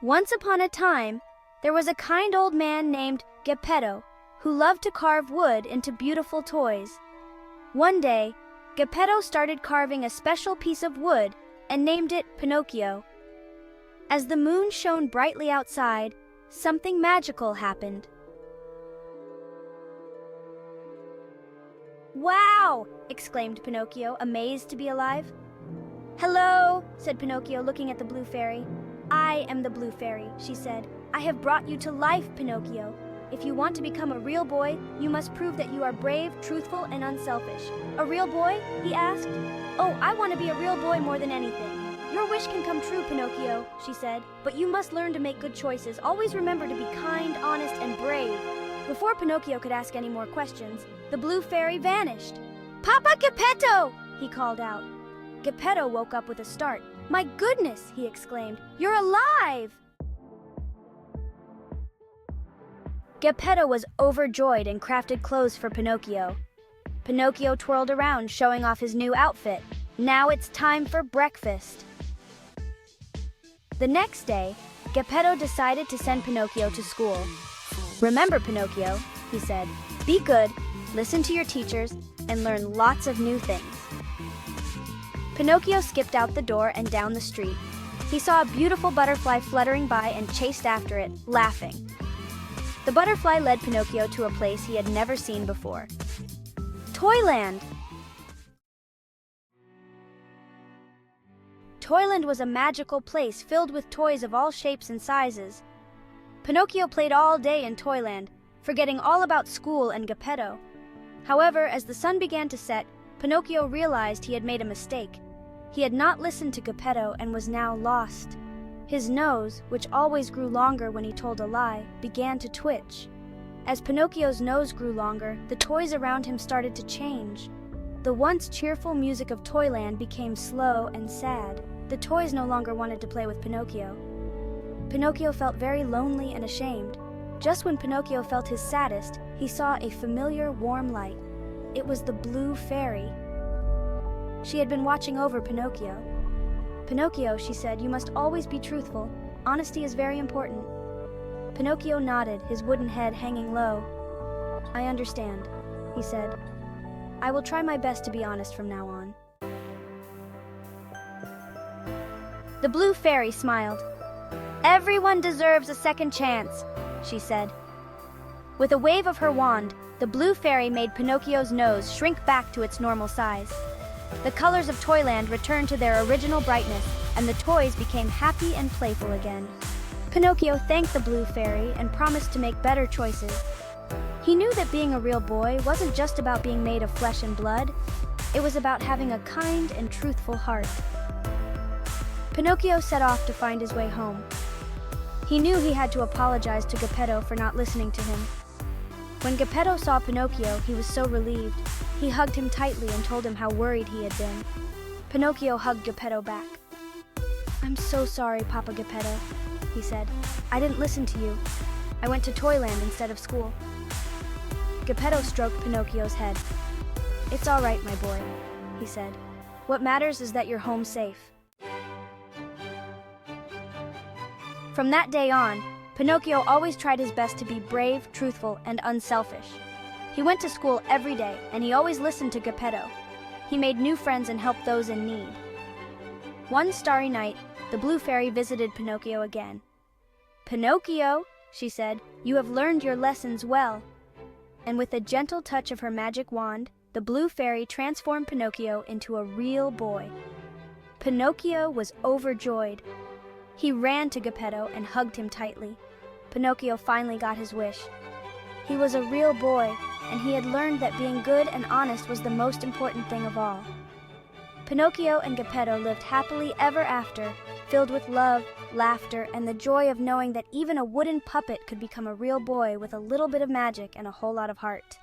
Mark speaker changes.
Speaker 1: Once upon a time, there was a kind old man named Geppetto who loved to carve wood into beautiful toys. One day, Geppetto started carving a special piece of wood and named it Pinocchio. As the moon shone brightly outside, something magical happened. "Wow!" exclaimed Pinocchio, amazed to be alive. "Hello," said Pinocchio, looking at the blue fairy. "I am the blue fairy," she said. "I have brought you to life, Pinocchio. If you want to become a real boy, you must prove that you are brave, truthful, and unselfish." "A real boy?" he asked. "Oh, I want to be a real boy more than anything." "Your wish can come true, Pinocchio," she said, "but you must learn to make good choices. Always remember to be kind, honest, and brave." Before Pinocchio could ask any more questions, the blue fairy vanished. "Papa Geppetto!" he called out. Geppetto woke up with a start. "My goodness!" he exclaimed. "You're alive!" Geppetto was overjoyed and crafted clothes for Pinocchio. Pinocchio twirled around, showing off his new outfit. Now it's time for breakfast. The next day, Geppetto decided to send Pinocchio to school. "Remember, Pinocchio," he said, "be good, listen to your teachers, and learn lots of new things." Pinocchio skipped out the door and down the street. He saw a beautiful butterfly fluttering by and chased after it, laughing. The butterfly led Pinocchio to a place he had never seen before. Toyland! Toyland was a magical place filled with toys of all shapes and sizes. Pinocchio played all day in Toyland, forgetting all about school and Geppetto. However, as the sun began to set, Pinocchio realized he had made a mistake. He had not listened to Geppetto and was now lost. His nose, which always grew longer when he told a lie, began to twitch. As Pinocchio's nose grew longer, the toys around him started to change. The once cheerful music of Toyland became slow and sad. The toys no longer wanted to play with Pinocchio. Pinocchio felt very lonely and ashamed. Just when Pinocchio felt his saddest, he saw a familiar warm light. It was the blue fairy. She had been watching over Pinocchio. "Pinocchio," she said, "you must always be truthful. Honesty is very important." Pinocchio nodded, his wooden head hanging low. "I understand," he said. "I will try my best to be honest from now on." The blue fairy smiled. "Everyone deserves a second chance," she said. With a wave of her wand, the blue fairy made Pinocchio's nose shrink back to its normal size. The colors of Toyland returned to their original brightness, and the toys became happy and playful again. Pinocchio thanked the blue fairy and promised to make better choices. He knew that being a real boy wasn't just about being made of flesh and blood. It was about having a kind and truthful heart. Pinocchio set off to find his way home. He knew he had to apologize to Geppetto for not listening to him. When Geppetto saw Pinocchio, he was so relieved. He hugged him tightly and told him how worried he had been. Pinocchio hugged Geppetto back. "I'm so sorry, Papa Geppetto," he said. "I didn't listen to you. I went to Toyland instead of school." Geppetto stroked Pinocchio's head. "It's all right, my boy," he said. "What matters is that you're home safe." From that day on, Pinocchio always tried his best to be brave, truthful, and unselfish. He went to school every day, and he always listened to Geppetto. He made new friends and helped those in need. One starry night, the blue fairy visited Pinocchio again. "Pinocchio," she said, "you have learned your lessons well." And with a gentle touch of her magic wand, the blue fairy transformed Pinocchio into a real boy. Pinocchio was overjoyed. He ran to Geppetto and hugged him tightly. Pinocchio finally got his wish. He was a real boy, and he had learned that being good and honest was the most important thing of all. Pinocchio and Geppetto lived happily ever after, filled with love, laughter, and the joy of knowing that even a wooden puppet could become a real boy with a little bit of magic and a whole lot of heart.